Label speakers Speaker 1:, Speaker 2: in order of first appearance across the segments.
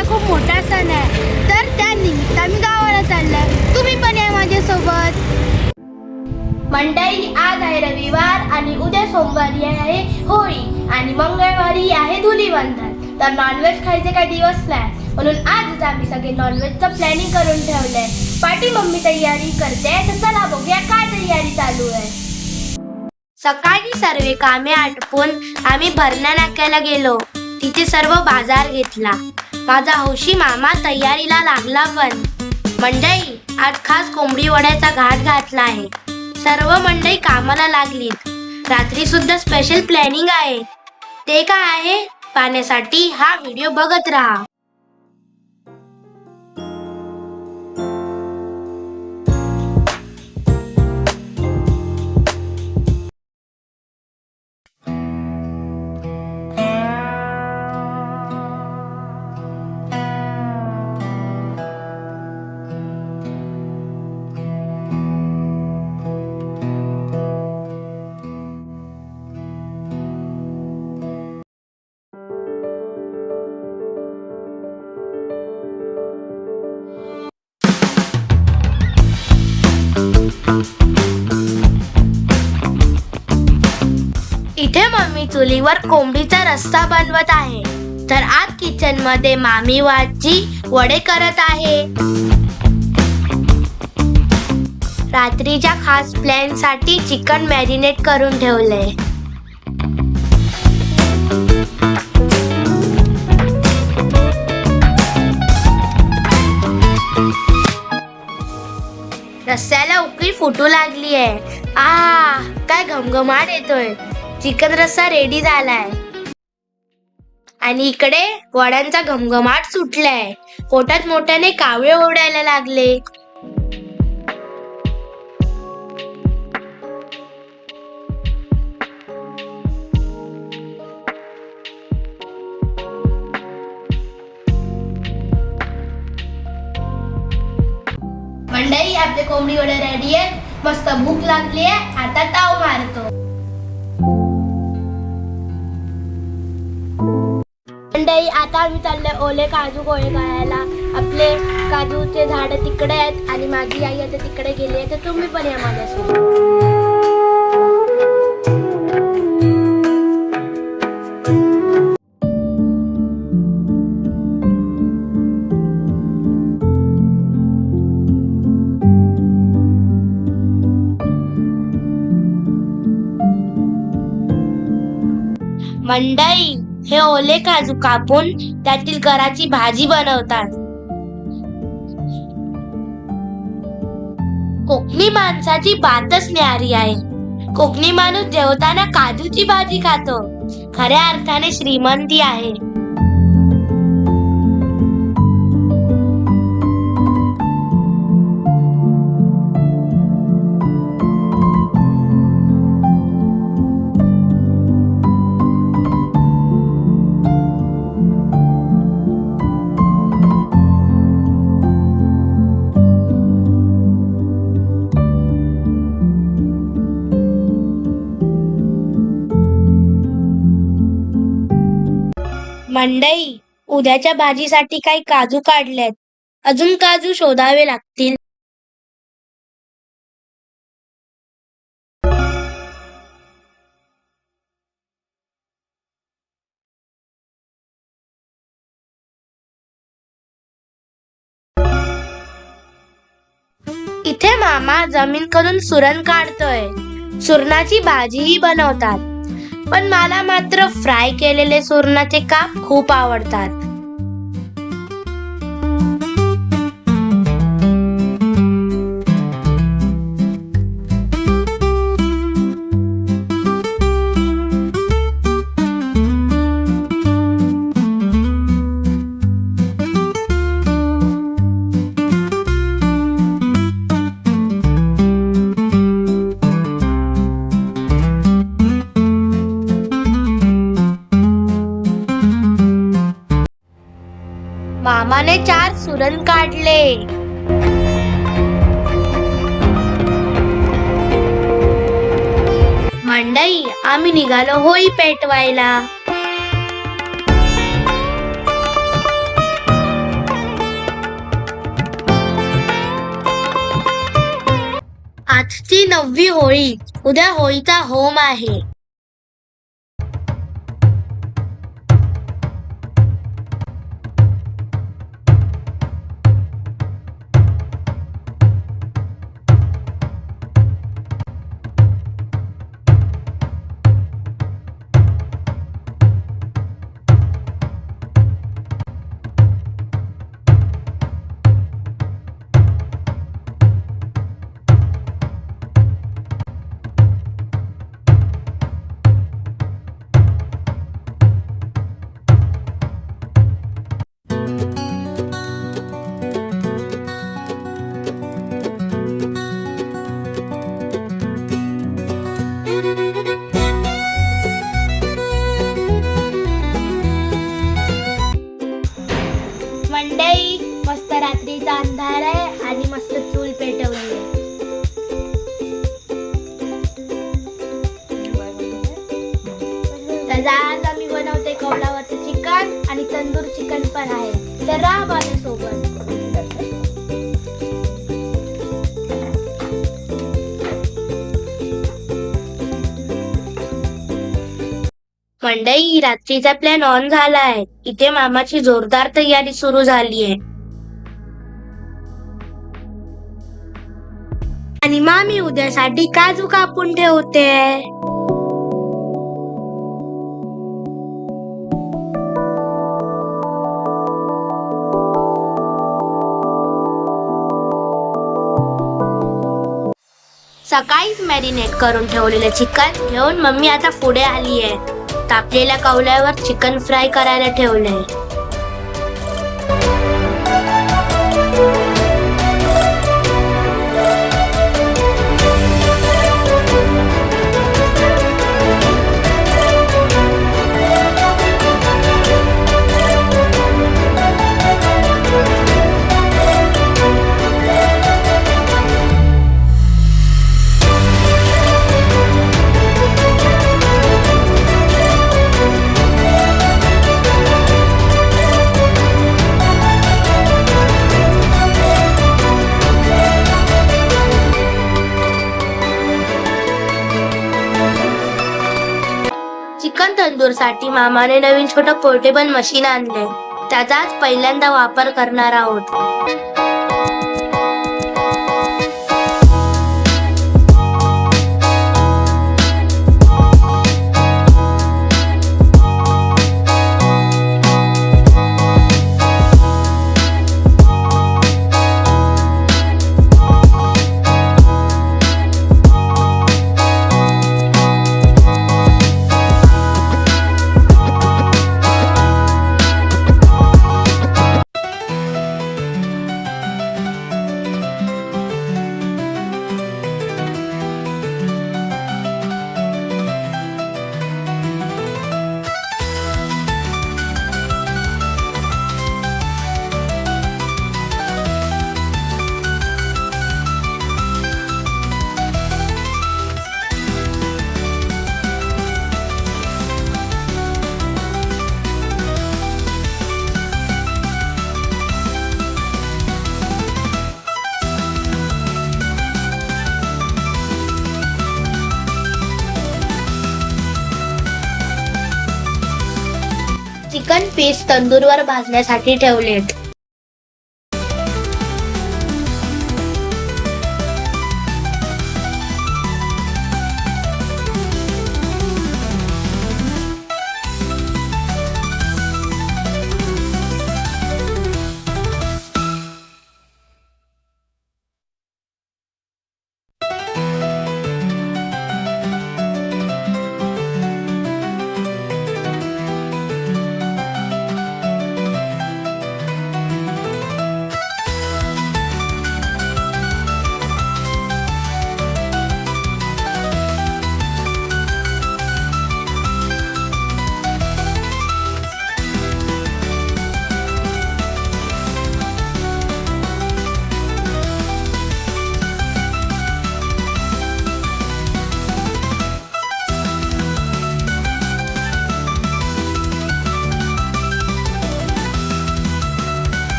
Speaker 1: उद्या खूप मोठा सण आहे, तर त्या निमित्त आम्ही गावाला चाललोय. तुम्ही पण या माझ्यासोबत. मंडळी, आज आहे रविवार आणि उद्या सोमवारी आहे होळी आणि मंगळवारी आहे धुलीवंदन. तर नॉनव्हेज खायचे काही दिवस नाही, म्हणून आजच आम्ही सगळे नॉनव्हेजचं प्लॅनिंग करून ठेवलंय. पाठी मम्मी तयारी करते, तर चला बघूया काय तयारी चालू आहे.
Speaker 2: सकाळी सर्व कामे आटपून आम्ही भरणा नाक्याला गेलो. तिथे सर्व बाजार घेतला. माझा हौशी मामा तयारीला लागला. पण मंडळी, आज खास कोंबडी वड्याचा घाट घातला आहे. सर्व मंडळी कामाला लागलीत. रात्री सुद्धा स्पेशल प्लॅनिंग आहे. ते काय आहे पाहण्यासाठी हा व्हिडिओ बघत राहा. इथे मम्मी चुलीवर कोंबडीचा रस्सा बनवत आहे, तर आज किचन मध्ये मामी आजी वडे करत आहे. रात्रीच्या खास प्लॅन साठी चिकन मॅरिनेट करून ठेवलंय. रस्स्याला उकळी फुटू लागली आहे. काय घमघमाट येतोय. चिकन रस्सा रेडी झालाय आणि इकडे वड्यांचा घमघमाट सुटलाय. पोटात मोठ्याने कावळे ओरडायला लागले.
Speaker 1: मंडळी, आपले कोंबडी वडे रेडी आहेत. मस्त भूक लागली आहे, आता ताव मारतो. मंडळी, आता आम्ही चाललोय ओले काजू गोळे खायला. आपले काजूचे झाड तिकडे आहेत आणि माझी आई आता तिकडे गेली आहे, तर तुम्ही पण या माझ्यासोबत.
Speaker 2: मंडळी, हे ओले काजू कापून त्यातील गराची भाजी बनवतात. कोकणी माणसाची बातच न्यारी आहे. कोकणी माणूस जेवताना काजूची भाजी खातो. खऱ्या अर्थाने श्रीमंती आहे. मंडई, उद्याच्या भाजीसाठी काही काजू काढलेत. अजून काजू शोधावे लागतील. इथे मामा जमीन करून सुरण काढतोय. सुरणाची भाजीही बनवतात, पण मला मात्र फ्राय केलेले सुरणाचे काप खूप आवडतात. मामाने 4 सुरण काढले. मंडई, आम्ही निघालो होळी पेटवायला. आजची 9वी होळी. उद्या होळीचा होम आहे.
Speaker 1: मंडई मस्त रात्रीचा अंधार आहे आणि मस्त चूल पेटवली आहे. तर आज आम्ही बनवते कौलावरचं चिकन आणि तंदूर चिकन पण आहे. तर राहा माझ्यासोबत.
Speaker 2: मंडई, रात्रीचा प्लॅन ऑन झालाय. इथे मामाची जोरदार तयारी सुरू झालीये. आणि मामी उद्यासाठी काजू कापून ठेवते. सकाळीच मॅरिनेट करून ठेवलेलं चिकन घेऊन मम्मी आता पुढे आली आहे. तापलेल्या कौल्यावर चिकन फ्राय करायला ठेवलंय. चिकन तंदूर साठी मामाने नवीन छोटं पोर्टेबल मशीन आणलंय. त्याचा आज पहिल्यांदा वापर करणार आहोत. चिकन पीस तंदूरवर भाजण्यासाठी ठेवलेत.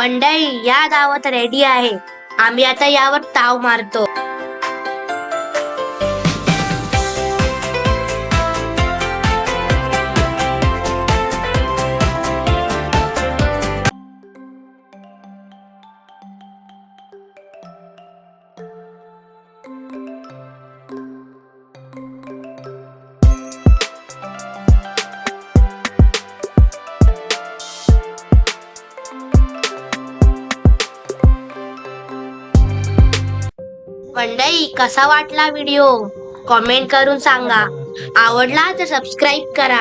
Speaker 2: मंडळी, या दावत रेडी आहे. आम्ही आता यावर ताव मारतो. मंडळी, कसा वाटला व्हिडिओ कमेंट करून सांगा. आवडला तर सबस्क्राईब करा.